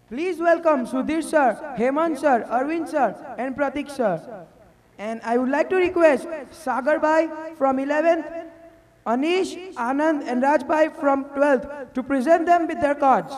Please welcome Sudhir sir, Hemant sir, Arvind sir, and Pratik sir. And I would like to request Sagar Bhai from 11th, Anish, Anand, and Raj Bhai from 12th to present them with their cards.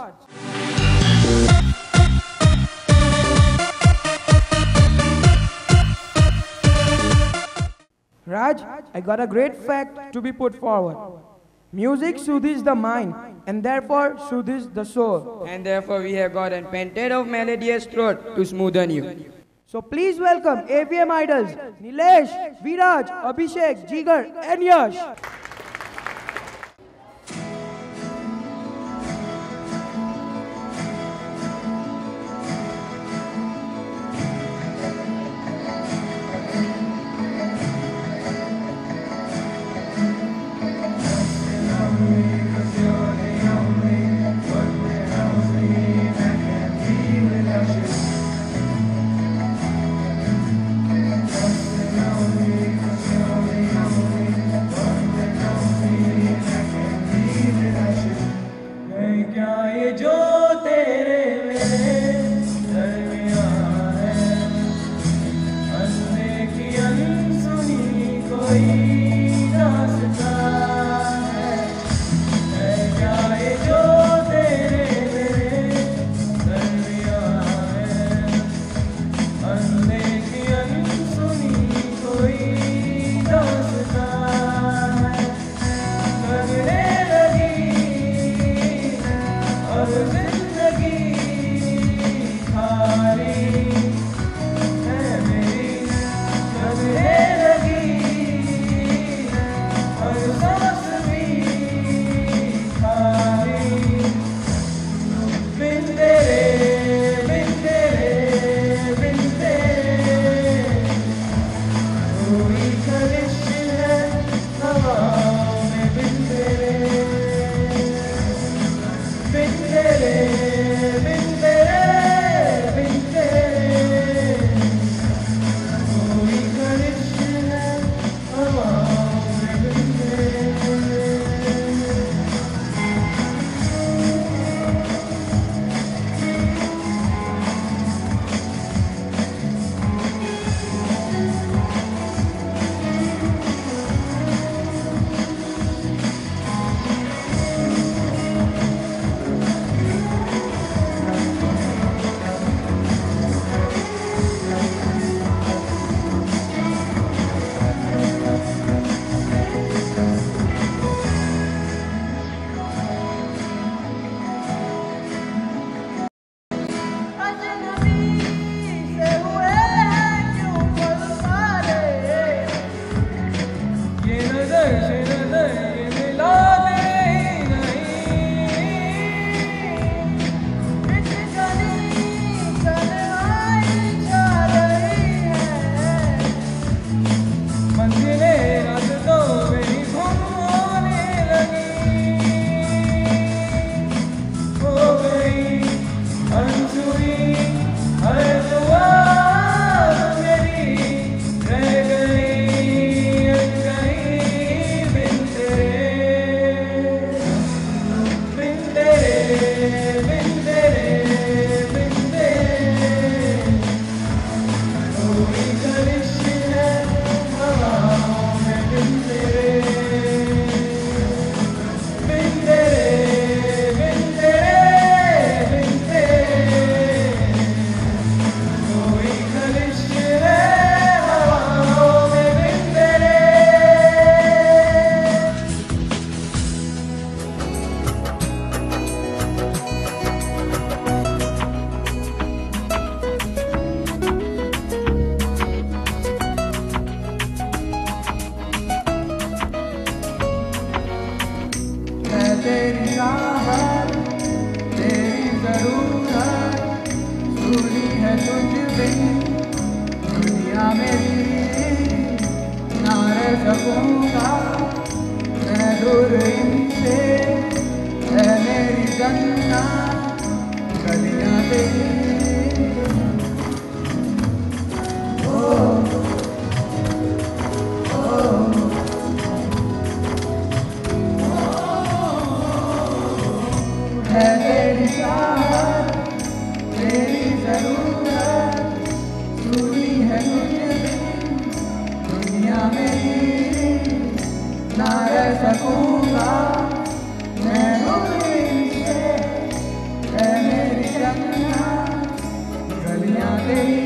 Raj, I got a great fact to be put forward. Music soothes the mind, and therefore soothes the soul. And therefore we have got a painted of melodious throat to smoothen you. So please welcome AVM idols Nilesh, Viraj, Abhishek, Jigar, and Yash. जरूरत पूरी है तुझे दुनिया में ना रह सकूंगा मैं तुझसे है मेरी जन्नत गलियां तेरी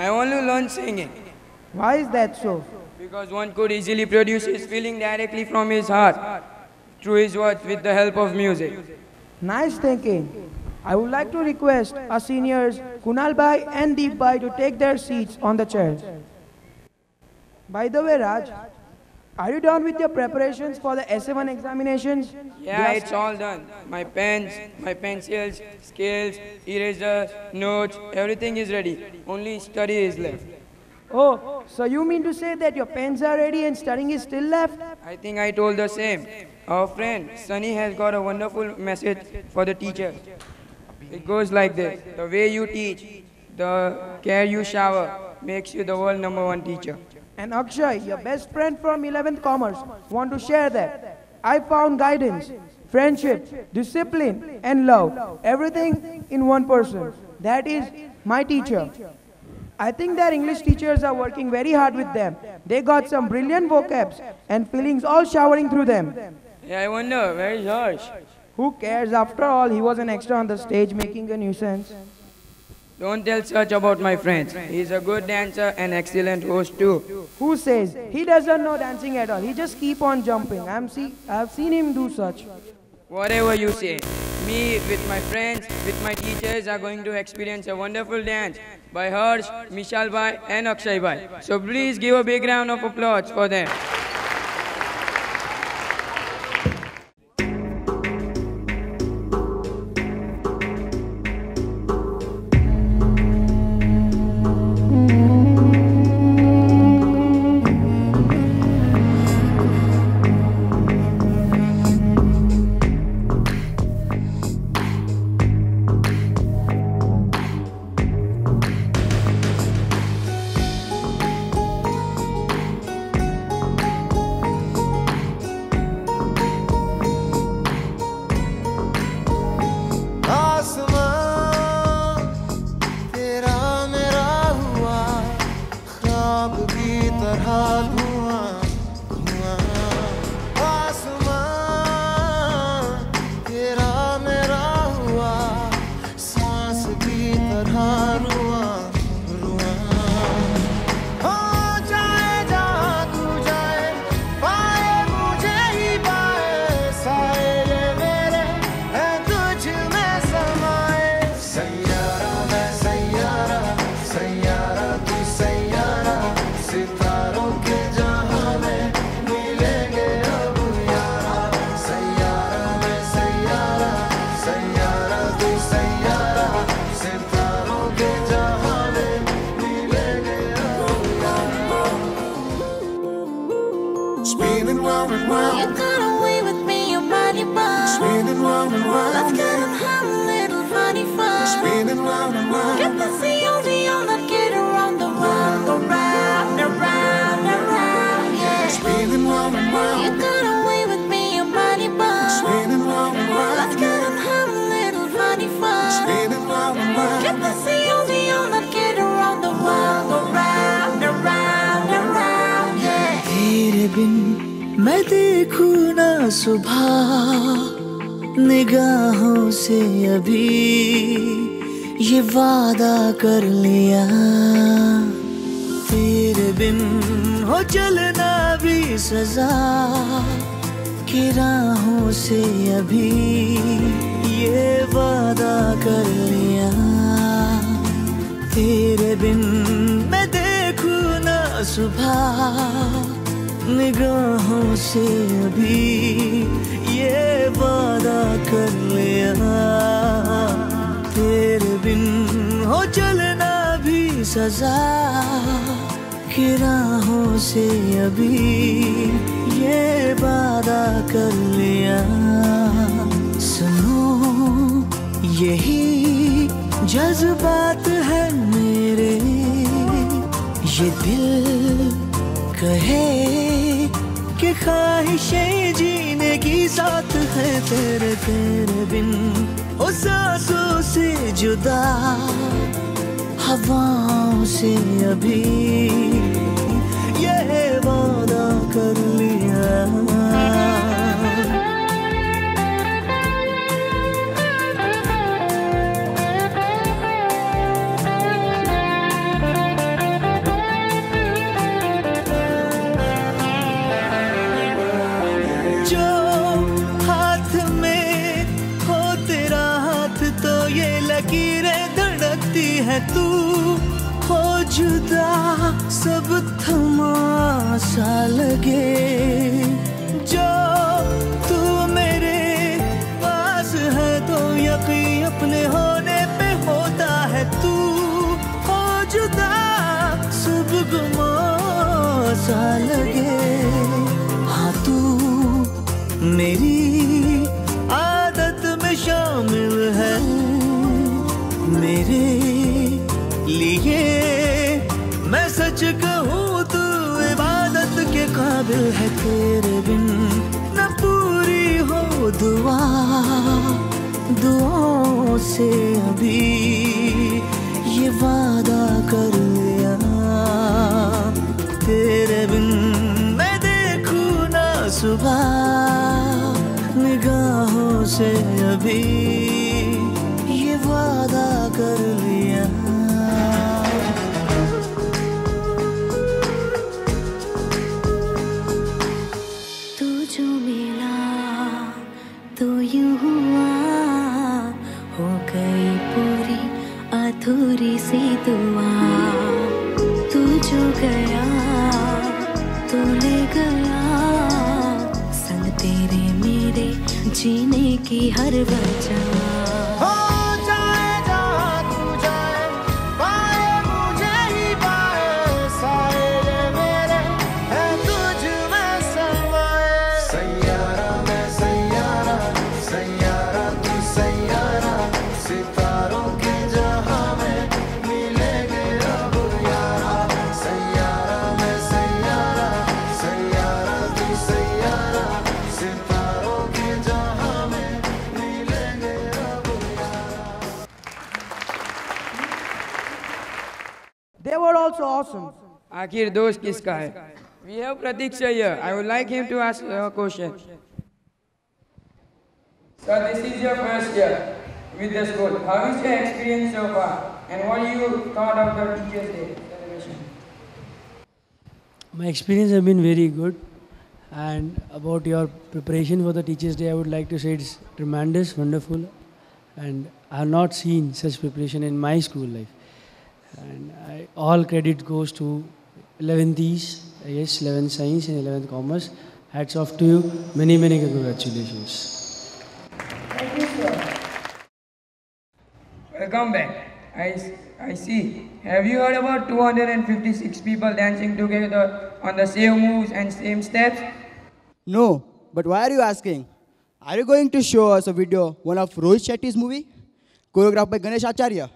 I want to learn singing Why is that so? because one could easily produce his feeling directly from his heart through his words with the help of music. Nice thinking. I would like to request our seniors Kunal Bhai and Deep Bhai to take their seats on the chairs. By the way, Raj, are you done with your preparations for the SA1 examinations? Yeah, it's all done. My pens, my pencils, scales, eraser, notes, everything is ready. Only study is left. Oh, so you mean to say that your pens are ready and studying is still left? I think I told the same. Our friend Sunny has got a wonderful message for the teacher. It goes like this: the way you teach, the care you shower, makes you the world #1 teacher. And Akshay, your best friend from 11th Commerce, want to share that. I found guidance, friendship, discipline, and love, everything in one person. That is my teacher. I think that English teachers are working very hard with them. They got some brilliant vocabs and feelings all showering through them. Yeah, I wonder, where is Harsh? Who cares? After all, he was an extra on the stage making a nuisance. Don't tell such about my friends. He's a good dancer and excellent host too. Who says? He doesn't know dancing at all. He just keep on jumping. I've seen him do such. Whatever you say, me with my friends, with my teachers are going to experience a wonderful dance by Harsh, Mishal Bhai and Akshay Bhai. So please give a big round of applause for them. मैं देखूं ना सुबह निगाहों से अभी ये वादा कर लिया तेरे बिन हो चलना भी सजा की राहों से अभी ये वादा कर लिया तेरे बिन मैं देखूं ना सुबह निगाहों से अभी ये वादा कर लिया, तेरे बिन हो चलना भी सजा, कि राहों से अभी ये वादा कर लिया। सुनो यही जज्बात है मेरे, ये दिल कहे कि ख्वाहिशें जीने की साथ है तेरे बिन, ओ सांसों से जुदा, हवाओं से अभी ये वादा कर लिया। जो हाथ में हो तेरा हाथ तो ये लकीरें धड़कती है, तू हो जुदा सब थमा सा लगे। जो तू मेरे पास है तो यकीन अपने होने पे होता है, तू हो जुदा सब गुमा सा लगे। हाँ तू मेरी आदत में शामिल है, मेरे लिए मैं सच कहूँ तू इबादत के काबिल है। तेरे बिन न पूरी हो दुआ, दुआओं से अभी ये वादा कर लिया। तेरे बिन मैं देखूँ ना सुबह, निगाहों से अभी ये वादा कर लिया। तू जो मिला तो यूं हुआ, हो गई पूरी अधूरी सी दुआ। तू जो गया तो ले गया, संग तेरे मेरे जीने की हर वजह। They were also awesome. आखिर दोस्त किसका है? We have Pratiksha here. I would like him to ask a question. Sir, this is your first year with the school. How is your experience so far? And what do you thought of the Teachers' Day celebration? My experience has been very good. And about your preparation for the Teachers' Day, I would like to say it's tremendous, wonderful. And I have not seen such preparation in my school life. And all credit goes to 11th, yes, 11th Science and 11th Commerce. Hats off to you. Many, many congratulations. Thank you, sir. Welcome back. I see. Have you heard about 256 people dancing together on the same moves and same steps? No, but why are you asking? Are you going to show us a video, one of Rohit Shetty's movie, choreographed by Ganesh Acharya?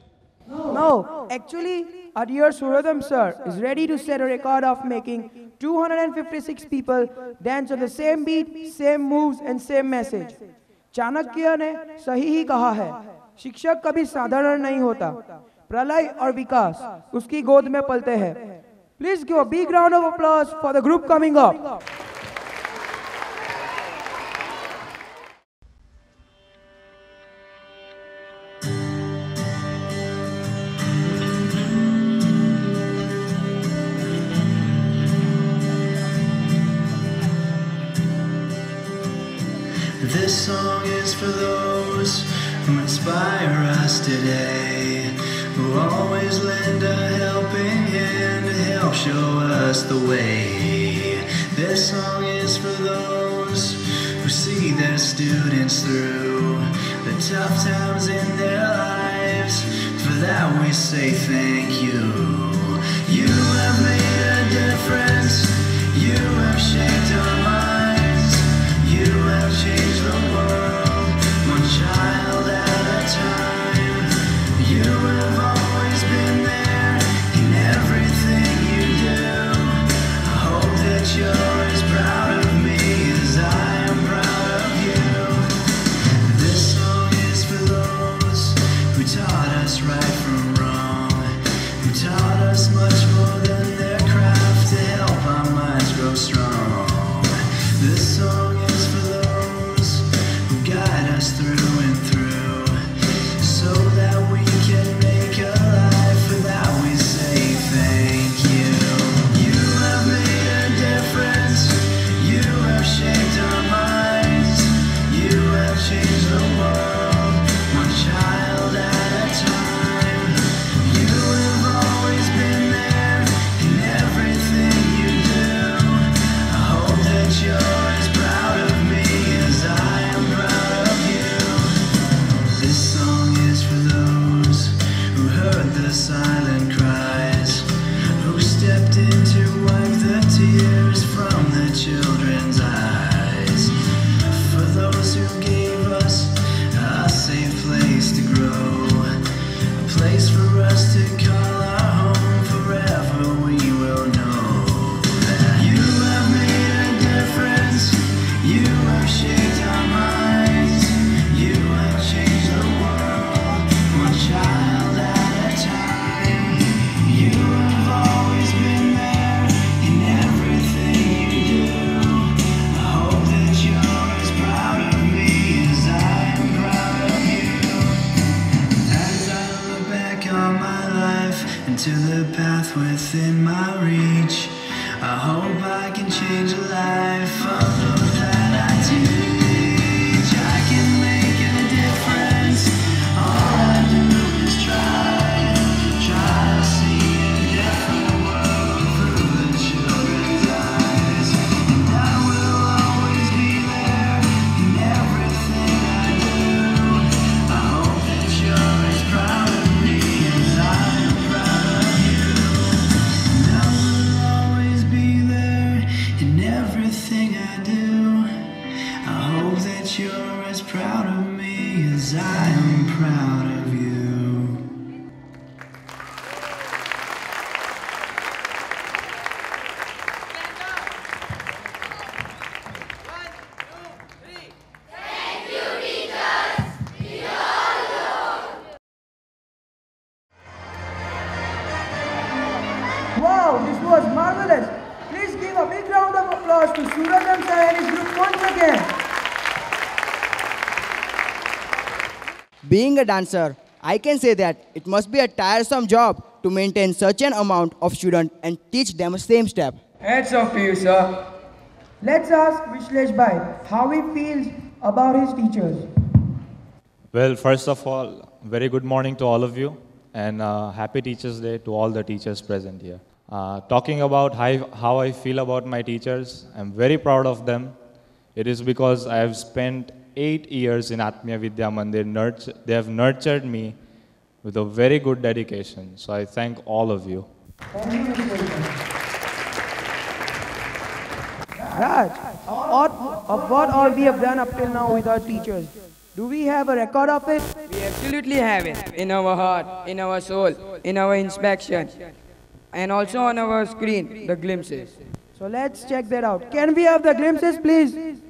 No, actually, our dear Suradam sir is ready to set a record of making 256 people dance on the same beat, same moves and same message. Chanakya ने सही ही कहा है, शिक्षक कभी साधारण नहीं होता, प्रलय और विकास उसकी गोद में पलते हैं. Please give a big round of applause for the group coming up. This song is for those who inspire us today, who always lend a helping hand to help show us the way. This song is for those who see their students through the tough times in their lives. For that we say thank you. You have made a difference. You have shaped our minds. You have changed the world, one child at a time. You have always been there in everything you do. I hope that you're as proud of me as I am proud of you. This song is for those who taught us right from wrong, who taught us much more than their craft to help our minds grow strong. This song is for those who guide us through and through, so that we can make a life for that we say thank you. You have made a difference. You have shaped our minds. You have changed the world, one child at a time. You have always been there in everything you do. I hope that you're as proud of me as I am proud of you. This song is for those who heard the silent cries, who stepped in to wipe the tears from the children's eyes. For those who gave us a safe place to grow, a place for us to call our home. Forever we will know that you have made a difference. You have shaped our minds. You have changed the world, one child at a time. You have always been there in everything you do. I hope that you're as proud of me as I am proud of you. As I look back on my life and to the path within my reach, I hope I can change a life of those that I teach. I can make a difference. All I do is try to see a different world through the children's eyes. And I will always be there in everything I do. I hope that you're as proud of me as I am proud of you. And I will always be there in everything I do. I hope that you're as proud of me as I am proud of you. Wow, this was marvelous. Please give a big round of applause to Surajam sir and his group once again. Being a dancer, I can say that it must be a tiresome job to maintain such an amount of students and teach them the same step. Hats off to you, sir. Let's ask Vishlesh Bhai how he feels about his teachers. Well, first of all, very good morning to all of you, and happy Teachers' Day to all the teachers present here. Talking about how I feel about my teachers, I'm very proud of them. It is because I have spent 8 years in Atmiya Vidya Mandir. They have nurtured me with a very good dedication. So I thank all of you. Raj, what all we have done up till now with our teachers? Do we have a record of it? We absolutely have it in our heart, in our soul, in our inspection, and also on our screen, the glimpses. So let's check that out. Can we have the glimpses, please?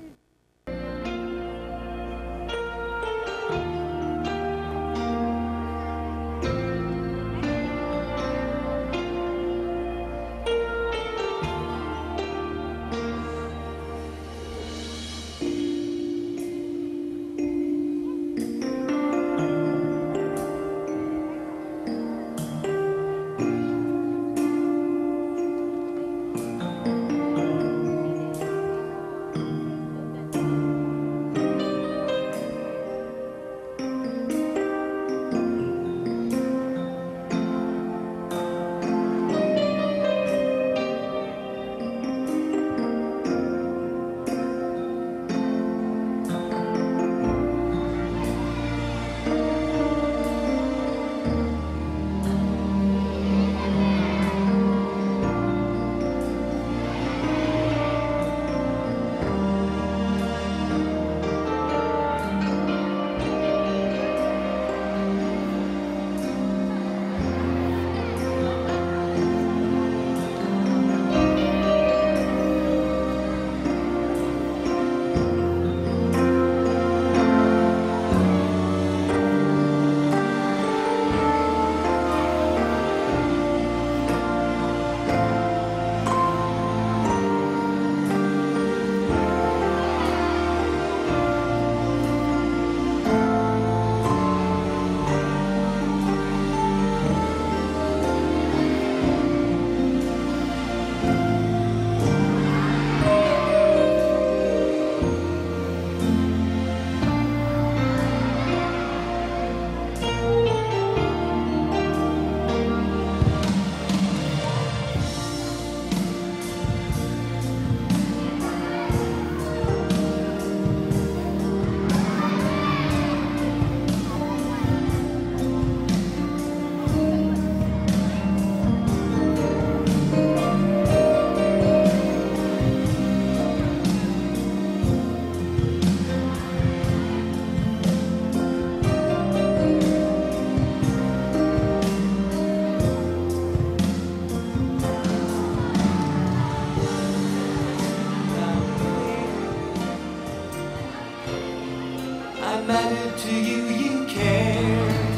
mattered to you, you cared.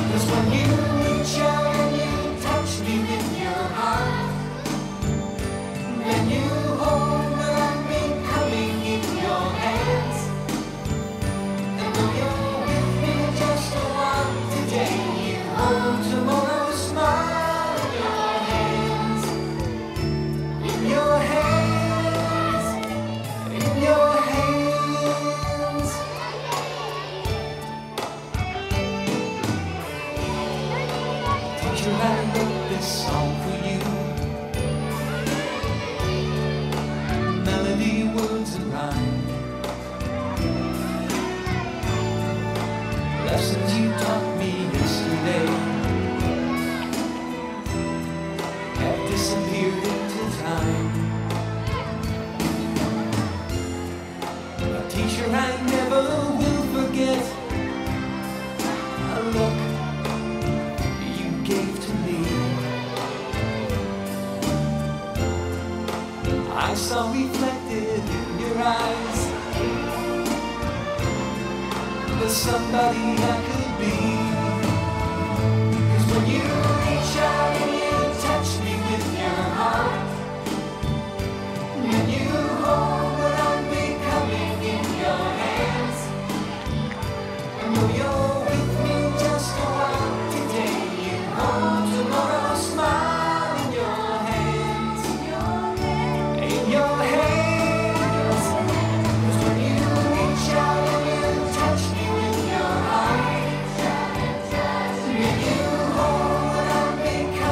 'Cause when you reach out and you touch me with your heart, then you hold what I'm becoming in your hands. And though you're with me just a while today, you hold tomorrow's smile in your hands. In your hands. In your hands. Teacher, I wrote this song for you. Melody, words, and rhyme. Lessons you taught me yesterday have disappeared into time. A teacher I never will forget. A look you gave to me. I saw reflected in your eyes the somebody I could be. 'Cause when you reach out and you touch me with your heart, and you hold what I'm becoming in your hands, and though you're with me just a while today, you hold tomorrow's smile in your hands. In your hands. 'Cause when you reach out and you touch me with your heart, and you hold what I'm becoming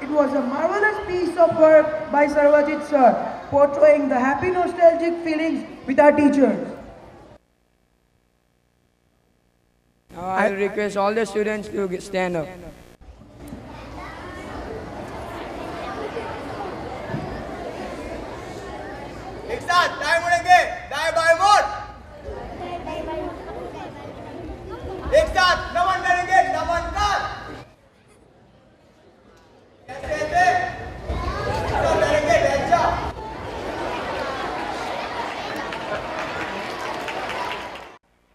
It was a marvelous piece of work by Sarvajit sir, portraying the happy nostalgic feelings with our teachers. Now I request all the students to stand up. एक साथ दाएं मुड़ेंगे, दाएं बाएं मोड़। एक साथ नमन करेंगे, नमन कर। ऐसे ऐसे, ऐसा करेंगे, ऐसा।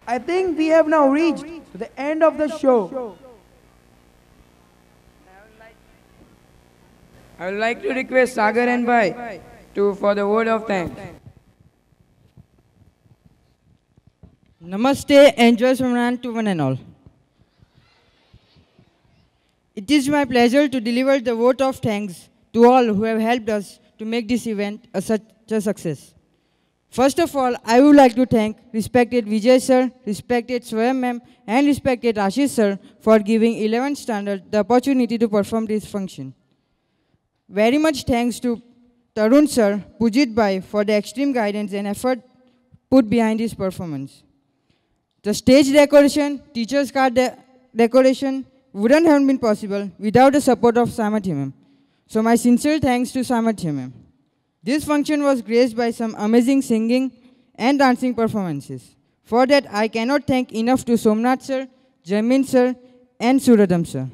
I think we have now reached the end of the show. I would like to request Sagar and Bhai for the word of thanks. Namaste and Jai Swaminarayan to one and all. It is my pleasure to deliver the vote of thanks to all who have helped us to make this event such a success. First of all, I would like to thank respected Vijay sir, respected Swayam ma'am, and respected Ashish sir for giving 11th standard the opportunity to perform this function. Very much thanks to Tarun sir, Pujit Bhai for the extreme guidance and effort put behind this performance. The stage decoration, teachers' card decoration wouldn't have been possible without the support of Samatya ma'am. So my sincere thanks to Samatya ma'am. This function was graced by some amazing singing and dancing performances. For that, I cannot thank enough to Somnath sir, Jamin sir, and Suradam sir.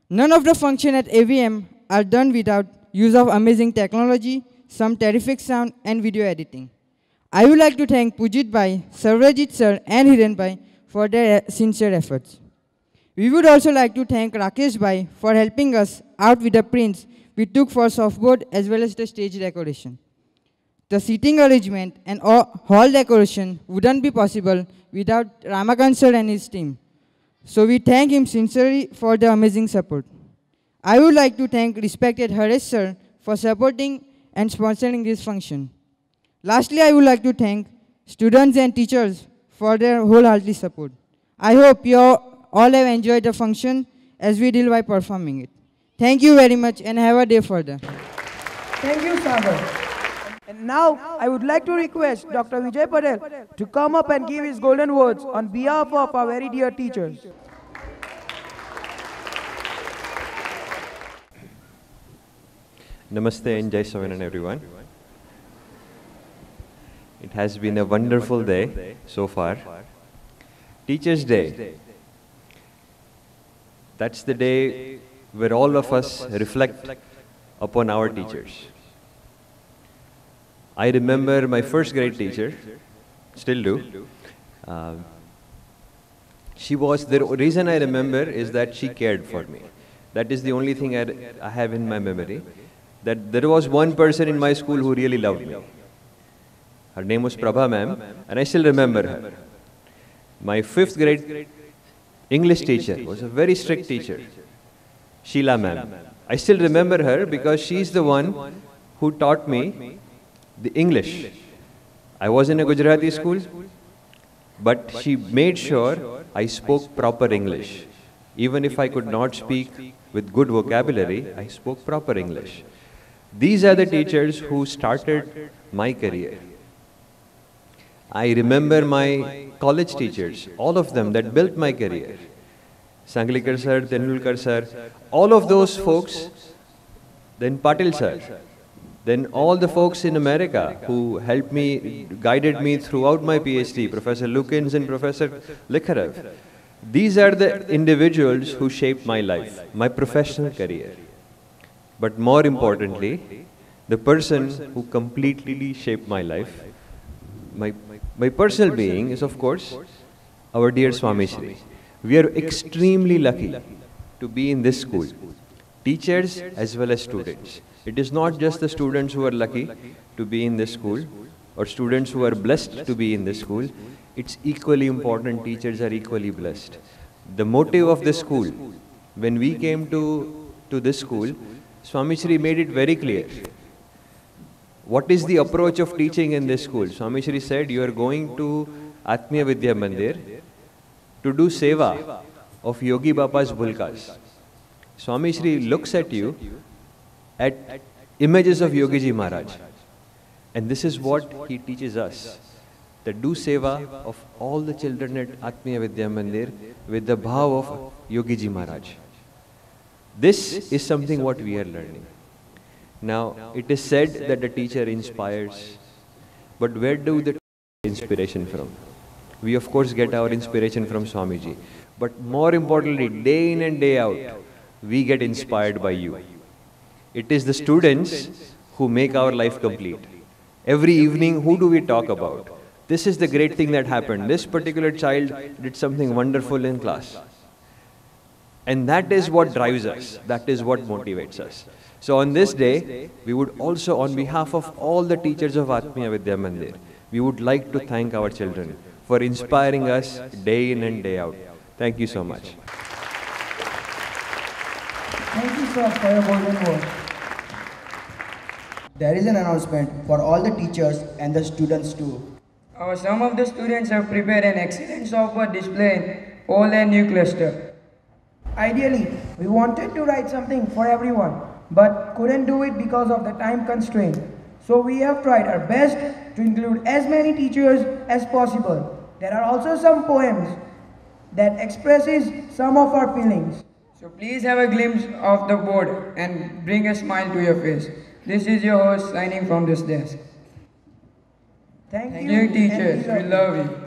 None of the function at AVM are done without use of amazing technology, some terrific sound, and video editing. I would like to thank Pujit Bhai, Sarvajit sir, and Hiren Bhai for their sincere efforts. We would also like to thank Rakesh Bhai for helping us out with the prints we took for softboard as well as the stage decoration. The seating arrangement and hall decoration wouldn't be possible without Ramakant sir and his team. So we thank him sincerely for the amazing support. I would like to thank respected Harish sir for supporting and sponsoring this function. Lastly, I would like to thank students and teachers for their wholehearted support. I hope you all have enjoyed the function as we did by performing it. Thank you very much and have a day further. Thank you, Sagar. And now, I would like to request Dr. Vijay Patel to come up and give his golden words on behalf of our very dear teachers. Namaste and Jai Swaminarayan everyone. It has been a wonderful day so far. Teachers' Day. That's the day where all of us reflect upon our teachers. I remember my first grade teacher, still do. The reason I remember is that she cared for me. That is the only thing I have in my memory. That there was one person in my school who really loved me. Her name was Prabha ma'am, and I still remember her. My 5th grade English teacher was a very strict teacher, Sheila ma'am. I still remember her because she's the one who taught me the English. I was in a Gujarati school, but she made sure I spoke proper English. Even if I could not speak with good vocabulary, I spoke proper English. These are the teachers who started my career. I remember my college teachers, all of them that built my career. Sanglikar sir, Tendulkar sir, all of those folks, then Patil sir, then all the folks in America who helped me, guided me throughout my PhD, Professor Lukins and Professor Likharev. These are the individuals who shaped my life, my professional career. But more importantly, the person who completely shaped my life, my personal being is, of course, our dear Swami Shri. We are extremely lucky to be in this school, teachers as well as students. It is not just the students who are lucky to be in this school or students who are blessed to be in this school. It's equally important, teachers are equally blessed. The motive of this school, when we came to this school, Swami Shri made it very clear. What is the approach of teaching in this school? Swami Shri said, you are going to Atmiya Vidya Mandir to do seva of Yogi Baba's Bulkas. Swami Shri looks at you at images of Yogi Ji Maharaj. And this is what he teaches us. That do seva of all the children at Atmiya Vidya Mandir with the bhav of Yogi Ji Maharaj. This is something what we are learning. Now, it is said that the teacher inspires, but where do the inspiration from? We of course get our inspiration from Swamiji, but more importantly, day in and day out, we get inspired by you. It is the students who make our life complete. Every evening, who do we talk about? This is the great thing that happened. This particular child did something wonderful in class. And that is what drives us. That is what motivates us. So on this day, we would also, on behalf of all the teachers of Atmiya Vidya Mandir, we would like to thank our children for inspiring us day in and day out. Thank you so much. Thank you, sir, for your golden word. There is an announcement for all the teachers and the students too. Some of the students have prepared an excellent software display in old and new cluster. Ideally, we wanted to write something for everyone, but couldn't do it because of the time constraint. So we have tried our best to include as many teachers as possible. There are also some poems that expresses some of our feelings. So please have a glimpse of the board and bring a smile to your face. This is your host signing from this desk. Thank you, teachers. We love you.